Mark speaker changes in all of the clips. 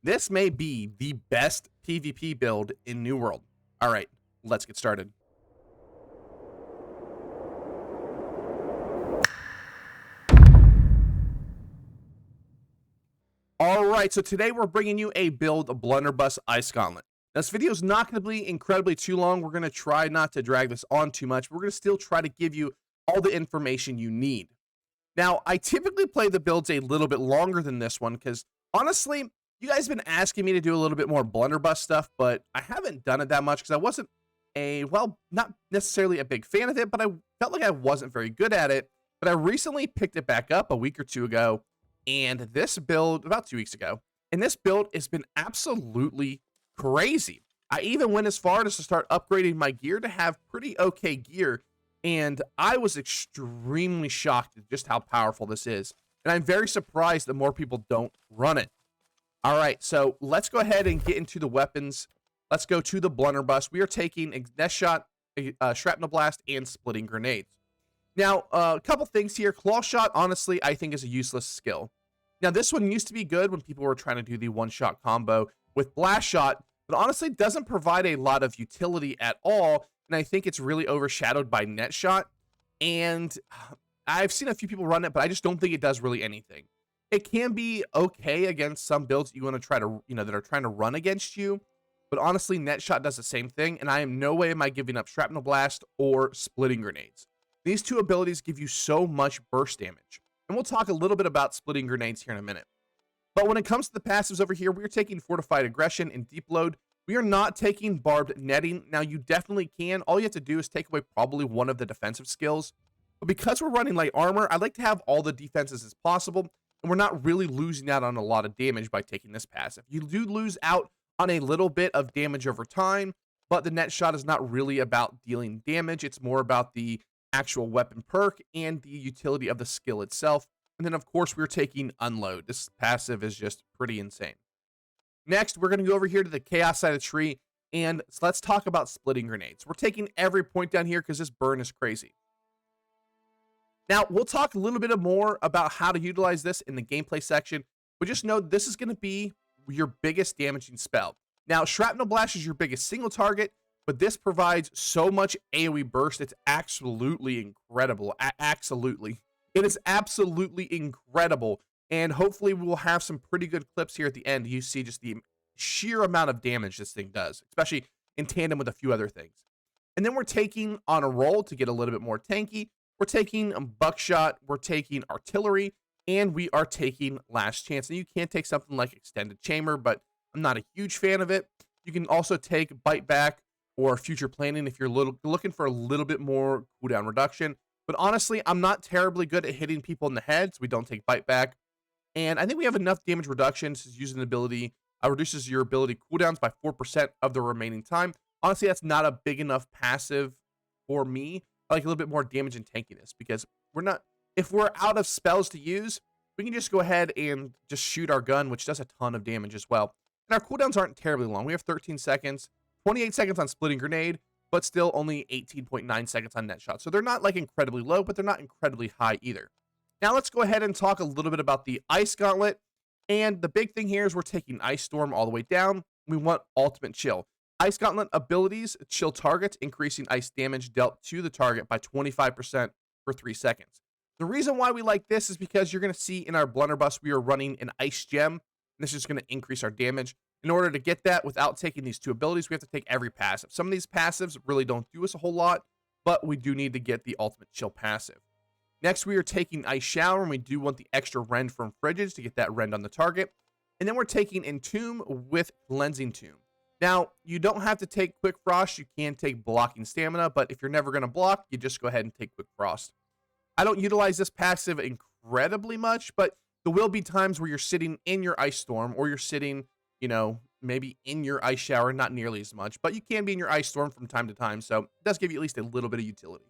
Speaker 1: This may be the best PvP build in New World. All right, let's get started. All right, so today we're bringing you a build of blunderbuss ice gauntlet. Now, this video is not going to be incredibly too long. We're going to try not to drag this on too much. We're going to still try to give you all the information you need. Now, I typically play the builds a little bit longer than this one because, honestly, you guys have been asking me to do a little bit more blunderbuss stuff, but I haven't done it that much because I wasn't not necessarily a big fan of it, but I felt like I wasn't very good at it. But I recently picked it back up a week or two ago, and this build, about 2 weeks ago, and this build has been absolutely crazy. I even went as far as to start upgrading my gear to have pretty okay gear, and I was extremely shocked at just how powerful this is. And I'm very surprised that more people don't run it. All right, so let's go ahead and get into the weapons. Let's go to the blunderbuss. We are taking a nest shot, a shrapnel blast, and splitting grenades. Now, a couple things here. Claw shot, honestly, I think is a useless skill. Now, this one used to be good when people were trying to do the one-shot combo with blast shot, but honestly doesn't provide a lot of utility at all, and I think it's really overshadowed by net shot. And I've seen a few people run it, but I just don't think it does really anything. It can be okay against some builds you want to try to, that are trying to run against you, but honestly, net shot does the same thing, and I am no way am I giving up shrapnel blast or splitting grenades. These two abilities give you so much burst damage, and we'll talk a little bit about splitting grenades here in a minute. But when it comes to the passives over here, we're taking fortified aggression and deep load. We are not taking barbed netting. Now, you definitely can. All you have to do is take away probably one of the defensive skills. But because we're running light armor, I like to have all the defenses as possible, and we're not really losing out on a lot of damage by taking this passive. You do lose out on a little bit of damage over time, but the net shot is not really about dealing damage. It's more about the actual weapon perk and the utility of the skill itself. And then, of course, we're taking unload. This passive is just pretty insane. Next, we're going to go over here to the chaos side of the tree, and let's talk about splitting grenades. We're taking every point down here because this burn is crazy. Now, we'll talk a little bit more about how to utilize this in the gameplay section, but just know this is going to be your biggest damaging spell. Now, shrapnel blast is your biggest single target, but this provides so much AoE burst. It's absolutely incredible. Absolutely. It is absolutely incredible. And hopefully we will have some pretty good clips here at the end. You see just the sheer amount of damage this thing does, especially in tandem with a few other things. And then we're taking on a roll to get a little bit more tanky. We're taking buckshot, we're taking artillery, and we are taking last chance. And you can take something like extended chamber, but I'm not a huge fan of it. You can also take bite back or future planning if you're looking for a little bit more cooldown reduction. But honestly, I'm not terribly good at hitting people in the head, so we don't take bite back. And I think we have enough damage reduction to use an ability, reduces your ability cooldowns by 4% of the remaining time. Honestly, that's not a big enough passive for me. I like a little bit more damage and tankiness because if we're out of spells to use, we can just go ahead and just shoot our gun, which does a ton of damage as well. And our cooldowns aren't terribly long. We have 13 seconds, 28 seconds on splitting grenade, but still only 18.9 seconds on net shot. So they're not like incredibly low, but they're not incredibly high either. Now let's go ahead and talk a little bit about the ice gauntlet. And the big thing here is we're taking ice storm all the way down. We want ultimate chill. Ice gauntlet abilities, chill targets, increasing ice damage dealt to the target by 25% for 3 seconds. The reason why we like this is because you're going to see in our blunderbuss, we are running an ice gem. And this is going to increase our damage. In order to get that without taking these two abilities, we have to take every passive. Some of these passives really don't do us a whole lot, but we do need to get the ultimate chill passive. Next, we are taking ice shower, and we do want the extra rend from fridges to get that rend on the target. And then we're taking entomb with cleansing tomb. Now, you don't have to take quick frost. You can take blocking stamina, but if you're never going to block, you just go ahead and take quick frost. I don't utilize this passive incredibly much, but there will be times where you're sitting in your ice storm or you're sitting, maybe in your ice shower, not nearly as much, but you can be in your ice storm from time to time. So it does give you at least a little bit of utility.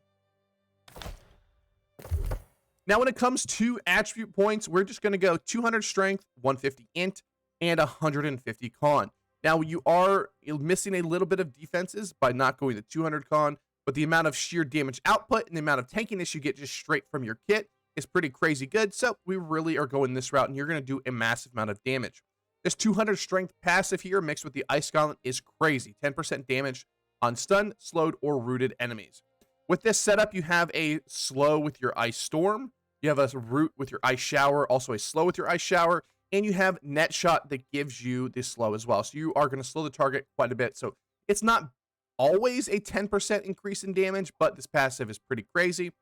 Speaker 1: Now, when it comes to attribute points, we're just going to go 200 strength, 150 int, and 150 con. Now, you are missing a little bit of defenses by not going to 200 con, but the amount of sheer damage output and the amount of tankiness you get just straight from your kit is pretty crazy good. So we really are going this route, and you're going to do a massive amount of damage. This 200 strength passive here mixed with the Ice Gauntlet is crazy. 10% damage on stunned, slowed, or rooted enemies. With this setup, you have a slow with your Ice Storm. You have a root with your Ice Shower, also a slow with your Ice Shower, and you have Net Shot that gives you the slow as well. So you are going to slow the target quite a bit. So it's not always a 10% increase in damage, but this passive is pretty crazy.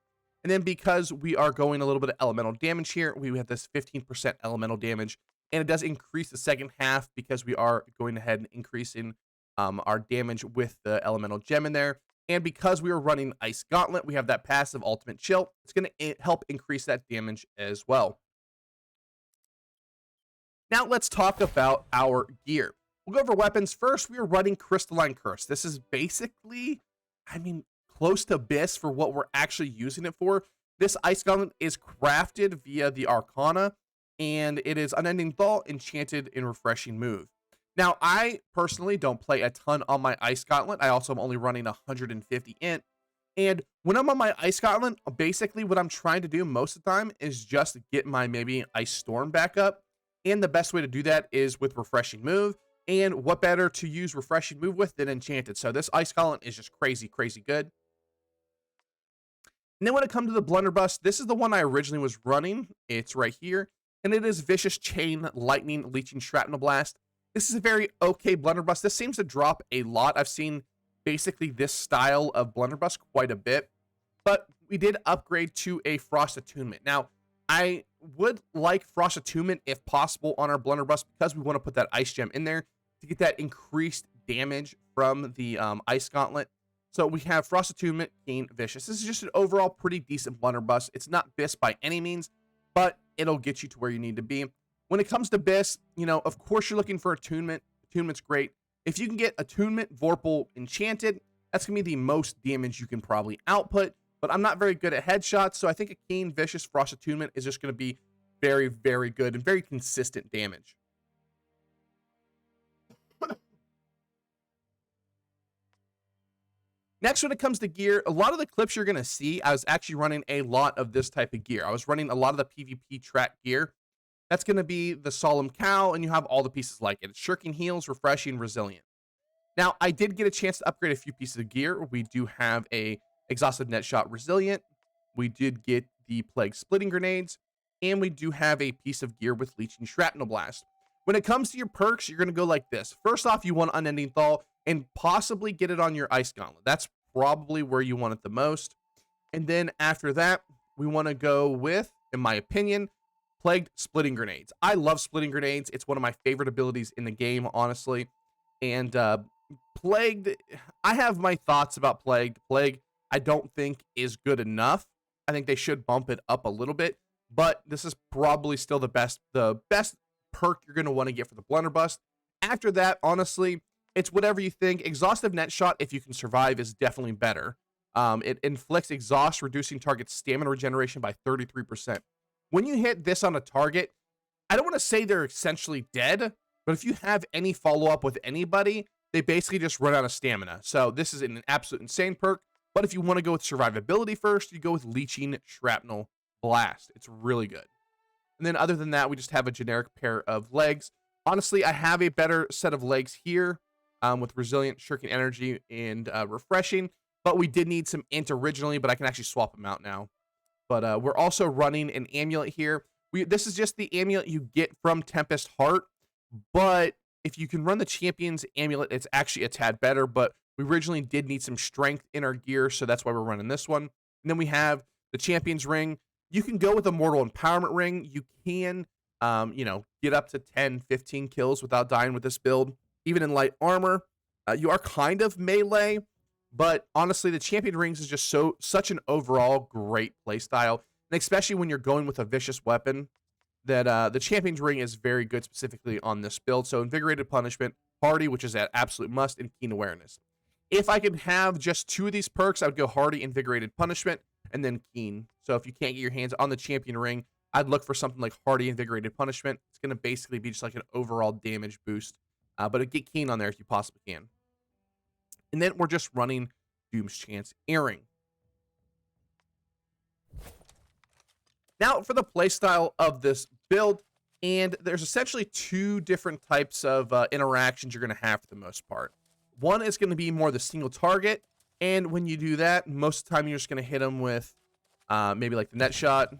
Speaker 1: And then because we are going a little bit of elemental damage here, we have this 15% elemental damage, and it does increase the second half because we are going ahead and increasing our damage with the elemental gem in there. And because we are running Ice Gauntlet, we have that passive Ultimate Chill. It's going to help increase that damage as well. Now let's talk about our gear. We'll go over weapons. First, we are running Crystalline Curse. This is basically, close to Abyss for what we're actually using it for. This Ice Gauntlet is crafted via the Arcana, and it is Unending Thaw, Enchanted, and Refreshing Move. Now, I personally don't play a ton on my Ice Gauntlet. I also am only running 150 int. And when I'm on my Ice Gauntlet, basically what I'm trying to do most of the time is just get my maybe Ice Storm back up. And the best way to do that is with Refreshing Move. And what better to use Refreshing Move with than Enchanted? So this Ice Gauntlet is just crazy, crazy good. And then when it comes to the blunderbuss, this is the one I originally was running. It's right here. And it is Vicious Chain, Lightning, Leeching, Shrapnel Blast. This is a very okay blunderbuss. This seems to drop a lot. I've seen basically this style of blunderbuss quite a bit. But we did upgrade to a Frost Attunement. Now, I would like Frost Attunement if possible on our blunderbuss because we want to put that Ice Gem in there to get that increased damage from the Ice Gauntlet. So we have Frost Attunement, Keen, Vicious. This is just an overall pretty decent blunderbuss. It's not Biss by any means, but it'll get you to where you need to be. When it comes to Biss, of course you're looking for Attunement. Attunement's great. If you can get Attunement, Vorpal, Enchanted, that's going to be the most damage you can probably output. But I'm not very good at headshots, so I think a Keen, Vicious, Frost Attunement is just going to be very, very good and very consistent damage. Next, when it comes to gear, a lot of the clips you're going to see, I was actually running a lot of this type of gear. I was running a lot of the PvP track gear. That's going to be the Solemn Cow, and you have all the pieces like it. It's Shirking Heals, Refreshing, Resilient. Now, I did get a chance to upgrade a few pieces of gear. We do have a Exhaustive Net Shot Resilient. We did get the Plague Splitting Grenades, and we do have a piece of gear with Leeching Shrapnel Blast. When it comes to your perks, you're going to go like this. First off, you want Unending Thaw, and possibly get it on your Ice Gauntlet. That's probably where you want it the most. And then after that, we want to go with, in my opinion, Plagued Splitting Grenades. I love Splitting Grenades. It's one of my favorite abilities in the game, honestly. And Plagued, I have my thoughts about Plagued. Plague, I don't think is good enough. I think they should bump it up a little bit. But this is probably still the best perk you're going to want to get for the blunderbuss. After that, honestly, it's whatever you think. Exhaustive Net Shot, if you can survive, is definitely better. It inflicts exhaust, reducing target stamina regeneration by 33%. When you hit this on a target, I don't want to say they're essentially dead, but if you have any follow-up with anybody, they basically just run out of stamina. So this is an absolute insane perk. But if you want to go with survivability first, you go with Leeching Shrapnel Blast. It's really good. And then other than that, we just have a generic pair of legs. Honestly, I have a better set of legs here. With Resilient, Shirking Energy, and Refreshing. But we did need some int originally, but I can actually swap them out now. But we're also running an amulet here. This is just the amulet you get from Tempest Heart. But if you can run the Champion's amulet, it's actually a tad better. But we originally did need some strength in our gear, so that's why we're running this one. And then we have the Champion's Ring. You can go with a Mortal Empowerment Ring. You can, get up to 10, 15 kills without dying with this build. Even in light armor, you are kind of melee, but honestly, the Champion Rings is just such an overall great playstyle, and especially when you're going with a vicious weapon, that the Champion's Ring is very good specifically on this build. So Invigorated Punishment, Hardy, which is an absolute must, and Keen Awareness. If I could have just two of these perks, I would go Hardy, Invigorated Punishment, and then Keen. So if you can't get your hands on the Champion Ring, I'd look for something like Hardy, Invigorated Punishment. It's going to basically be just like an overall damage boost. But get Keen on there if you possibly can. And then we're just running Doom's Chance Earring. Now, for the playstyle of this build, And there's essentially two different types of interactions you're going to have for the most part. One is going to be more the single target. And when you do that, most of the time you're just going to hit them with maybe like the net shot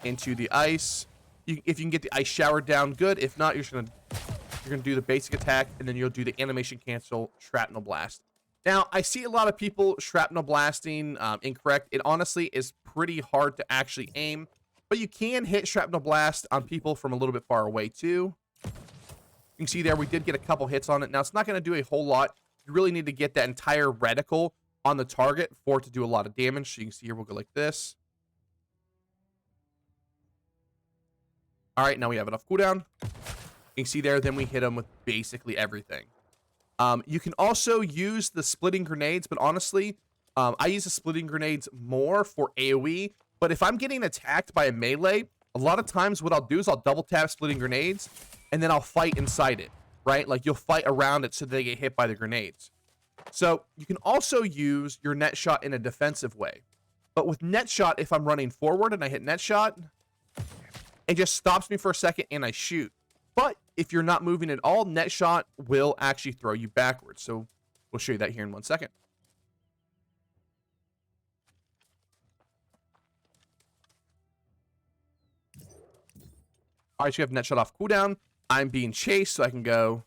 Speaker 1: into the ice. If you can get the ice shower down, good. If not, you're going to do the basic attack, and then you'll do the animation cancel shrapnel blast. Now, I see a lot of people shrapnel blasting incorrect. It honestly is pretty hard to actually aim, but you can hit shrapnel blast on people from a little bit far away too. You can see there we did get a couple hits on it. Now, it's not going to do a whole lot. You really need to get that entire reticle on the target for it to do a lot of damage. So you can see here, we'll go like this. All right, now we have enough cooldown. You can see there, then we hit them with basically everything. You can also use the splitting grenades, but honestly, I use the splitting grenades more for AoE. But if I'm getting attacked by a melee, a lot of times what I'll do is I'll double tap splitting grenades, and then I'll fight inside it, right? Like you'll fight around it so they get hit by the grenades. So you can also use your net shot in a defensive way. But with net shot, if I'm running forward and I hit net shot, it just stops me for a second and I shoot. But if you're not moving at all, net shot will actually throw you backwards. So we'll show you that here in 1 second. All right, so you have net shot off cooldown. I'm being chased, so I can go.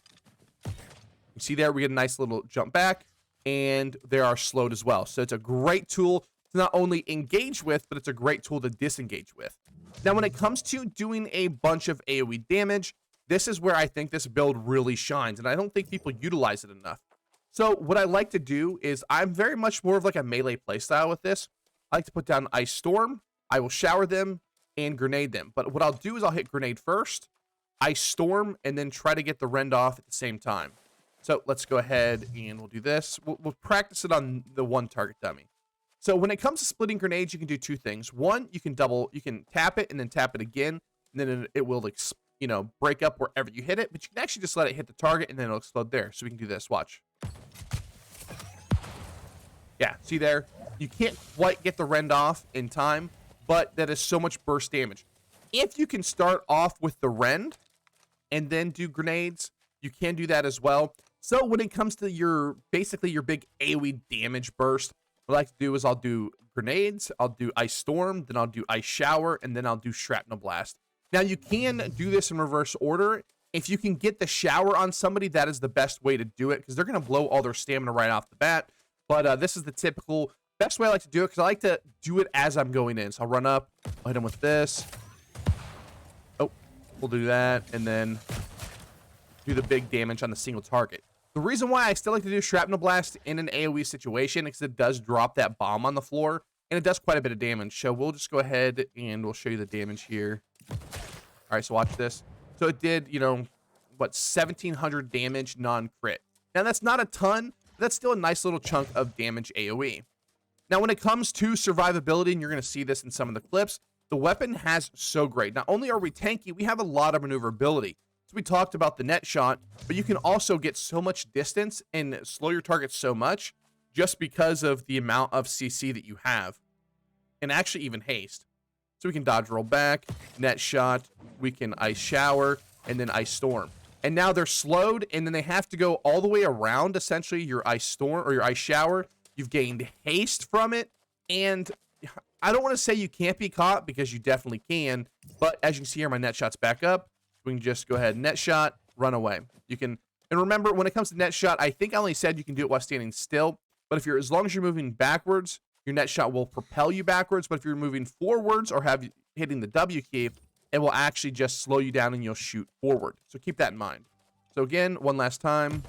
Speaker 1: You see there, we get a nice little jump back, and they are slowed as well. So it's a great tool to not only engage with, but it's a great tool to disengage with. Now, when it comes to doing a bunch of AoE damage, this is where I think this build really shines, and I don't think people utilize it enough. So what I like to do is I'm very much more of like a melee playstyle with this. I like to put down Ice Storm. I will shower them and grenade them. But what I'll do is I'll hit grenade first, Ice Storm, and then try to get the rend off at the same time. So let's go ahead and we'll do this. We'll practice it on the one target dummy. So when it comes to splitting grenades, you can do two things. One, you can tap it and then tap it again, and then it will, you know, break up wherever you hit it. But you can actually just let it hit the target, and then it'll explode there. So we can do this. Watch. Yeah, see there? You can't quite get the rend off in time, but that is so much burst damage. If you can start off with the rend and then do grenades, you can do that as well. So when it comes to basically your big AoE damage burst, what I like to do is I'll do grenades, I'll do Ice Storm, then I'll do Ice Shower, and then I'll do Shrapnel Blast. Now, you can do this in reverse order. If you can get the shower on somebody, that is the best way to do it, because they're going to blow all their stamina right off the bat. But this is the typical best way I like to do it, because I like to do it as I'm going in. So I'll run up, I'll hit him with this. Oh, we'll do that, and then do the big damage on the single target. The reason why I still like to do Shrapnel Blast in an AoE situation is because it does drop that bomb on the floor, and it does quite a bit of damage. So we'll just go ahead and we'll show you the damage here. All right, so watch this. So it did, you know, what, 1,700 damage non-crit. Now, that's not a ton, but that's still a nice little chunk of damage AoE. Now, when it comes to survivability, and you're going to see this in some of the clips, the weapon has so great. Not only are we tanky, we have a lot of maneuverability. So we talked about the net shot, but you can also get so much distance and slow your target so much just because of the amount of CC that you have, and actually even haste. So we can dodge roll back, net shot, we can Ice Shower, and then Ice Storm. And now they're slowed, and then they have to go all the way around, essentially, your Ice Storm or your Ice Shower. You've gained haste from it, and I don't want to say you can't be caught, because you definitely can, but as you can see here, my net shot's back up. We can just go ahead, net shot, run away. You can, and remember, when it comes to net shot, I think I only said you can do it while standing still, but if you're, as long as you're moving backwards, your net shot will propel you backwards, but if you're moving forwards or hitting the W key, it will actually just slow you down and you'll shoot forward. So keep that in mind. So again, one last time.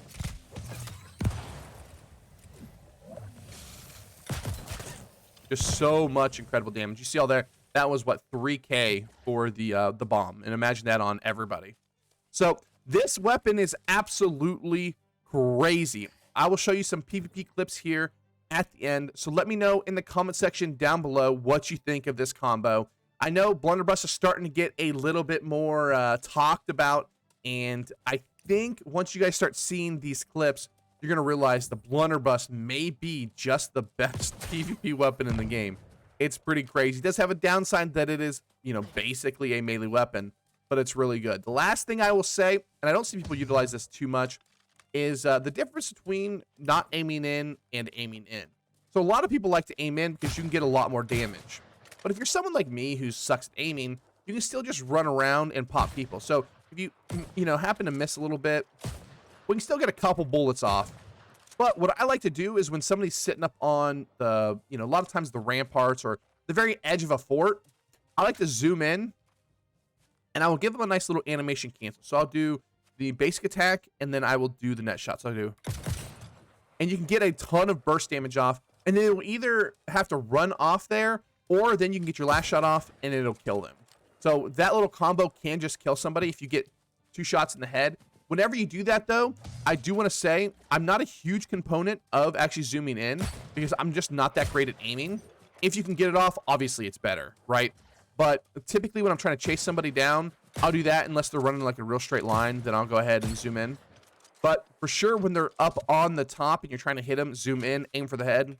Speaker 1: Just so much incredible damage. You see all there? That was, what, 3K for the bomb. And imagine that on everybody. So this weapon is absolutely crazy. I will show you some PvP clips here at the end. So let me know in the comment section down below what you think of this combo. I know blunderbuss is starting to get a little bit more talked about. And I think once you guys start seeing these clips, you're going to realize the blunderbuss may be just the best PvP weapon in the game. It's pretty crazy. It does have a downside that it is, you know, basically a melee weapon. but it's really good. The last thing I will say, and I don't see people utilize this too much, is the difference between not aiming in and aiming in. So a lot of people like to aim in because you can get a lot more damage. But if you're someone like me who sucks at aiming, you can still just run around and pop people. So if you know, happen to miss a little bit, we can still get a couple bullets off. But what I like to do is when somebody's sitting up on the, you know, a lot of times the ramparts or the very edge of a fort, I like to zoom in and I will give them a nice little animation cancel. So I'll do the basic attack and then I will do the net shot. So I do. And you can get a ton of burst damage off, and then it'll either have to run off there or then you can get your last shot off and it'll kill them. So that little combo can just kill somebody if you get 2 shots in the head. Whenever you do that, though, I do want to say I'm not a huge component of actually zooming in because I'm just not that great at aiming. If you can get it off, obviously it's better, right? But typically when I'm trying to chase somebody down, I'll do that unless they're running like a real straight line. Then I'll go ahead and zoom in. But for sure, when they're up on the top and you're trying to hit them, zoom in, aim for the head.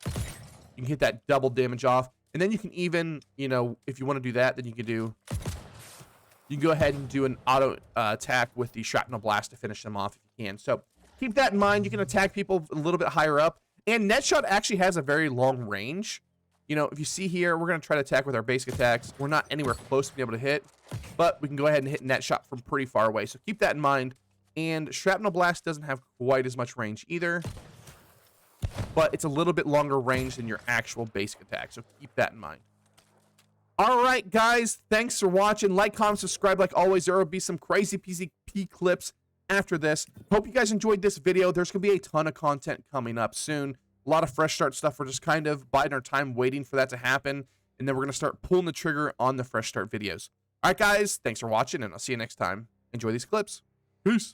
Speaker 1: You can hit that double damage off. And then you can even, you know, if you want to do that, then you can go ahead and do an auto attack with the shrapnel blast to finish them off if you can. So keep that in mind. You can attack people a little bit higher up. And net shot actually has a very long range. You know, if you see here, we're going to try to attack with our basic attacks. We're not anywhere close to being able to hit, but we can go ahead and hit net shot from pretty far away. So keep that in mind. And shrapnel blast doesn't have quite as much range either, but it's a little bit longer range than your actual basic attack. So keep that in mind. All right, guys, thanks for watching. Like, comment, subscribe. Like always, there will be some crazy PCP clips after this. Hope you guys enjoyed this video. There's going to be a ton of content coming up soon. A lot of fresh start stuff. We're just kind of biding our time waiting for that to happen. And then we're going to start pulling the trigger on the fresh start videos. All right, guys, thanks for watching, and I'll see you next time. Enjoy these clips. Peace.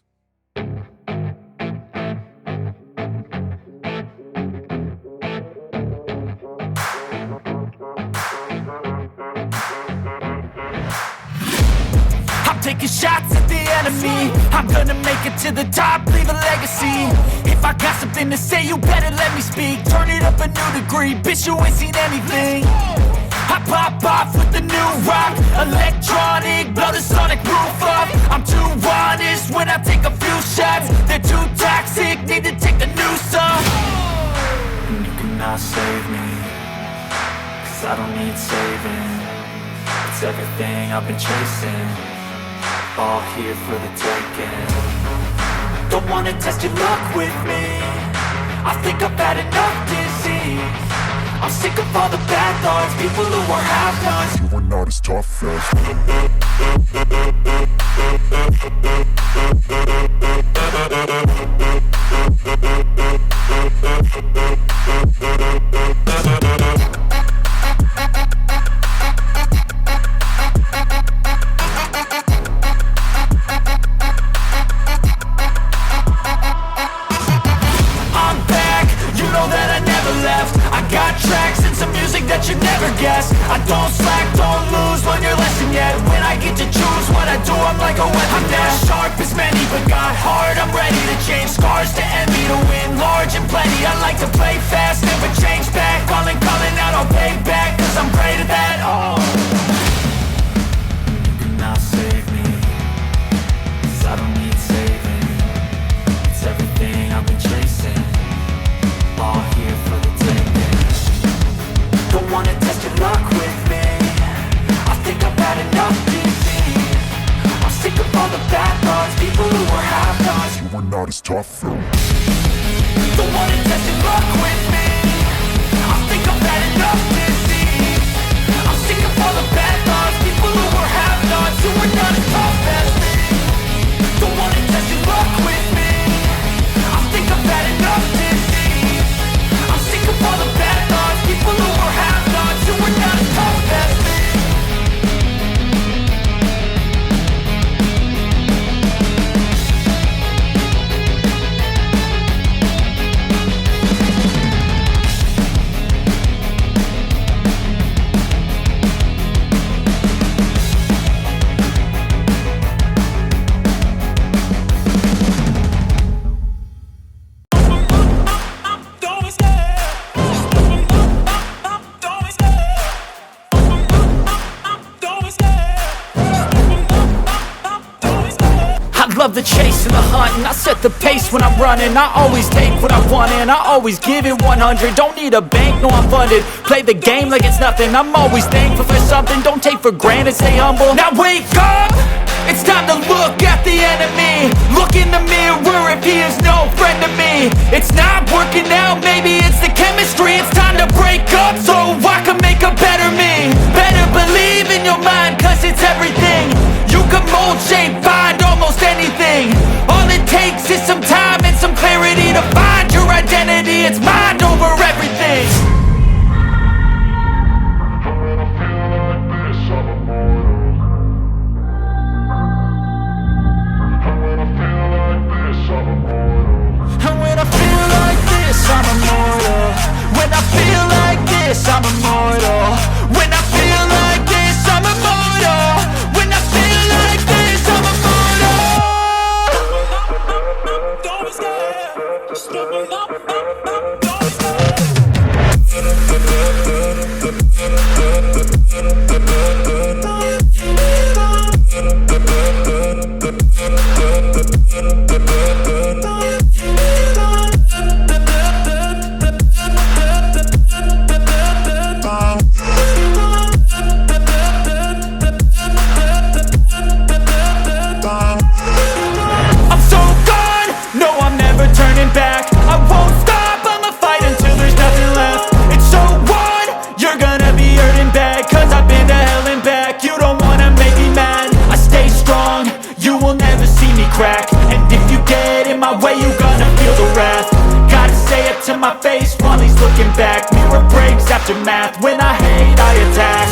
Speaker 2: Taking shots at the enemy, I'm gonna make it to the top, leave a legacy. If I got something to say, you better let me speak. Turn it up a new degree, bitch, you ain't seen anything. I pop off with the new rock, electronic, blow the sonic roof up. I'm too honest when I take a few shots. They're too toxic, need to take the noose off. And you cannot save me, cause I don't need saving. It's everything I've been chasing, all here for the taking. Don't wanna test your luck with me, I think I've had enough disease. I'm sick of all the bad thoughts, people who are half-nots.
Speaker 3: You were not as tough
Speaker 2: I don't slack, don't lose, learn your lesson yet. When I get to choose what I do, I'm like a weapon. I'm not sharp as many, but got hard. I'm ready to change scars to envy, to win large and plenty. I like to play fast, never change back. Calling out, I'll pay back, cause I'm great at that. Oh, you cannot save me, cause I don't need saving. It's everything I've been chasing, all here for the taking. Don't wanna test your luck with me, I think I've had enough disease. I'm sick of all the bad thoughts, people who are half-nots.
Speaker 3: You were not as tough though.
Speaker 2: Don't wanna test your luck with me, I think I've had enough disease. I'm sick of all the bad thoughts, people who are half-nots, who are not as tough as me. Don't wanna test your luck with me, I think I've had enough disease. I'm sick of all the bad thoughts, people who are half-nots, who are not as tough as me. the pace when I'm running. I always take what I want and I always give it 100. Don't need a bank, no I'm funded. Play the game like it's nothing. I'm always thankful for something. Don't take for granted, stay humble. Now wake up! It's time to look at the enemy. Look in the mirror if he is no friend to me. It's not working out, maybe it's the chemistry. It's time to break up so I can make a better me. Better believe in your mind, cause it's everything. You can mold, shape, find almost anything. All it takes is some time and some clarity to find your identity. It's mind over everything. And when I feel like this, I'm immortal. When I feel like this, I'm immortal. When I feel like this, I'm immortal. When I feel like this, I'm immortal. Don't be scared. Just give me up. Don't be scared. I'm so gone, no I'm never turning back. I won't stop, I'ma fight until there's nothing left. It's so on, you're gonna be hurting bad. Cause I've been to hell and back. You don't wanna make me mad. I stay strong, you will never see me crack. And if you get in my way, you're gonna feel the wrath. Gotta say it to my face while he's looking back. Mirror breaks after math. When I hate, I attack.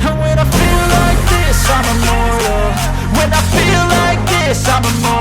Speaker 2: And when I feel like this, I'm immortal. When I feel like this, I'm immortal.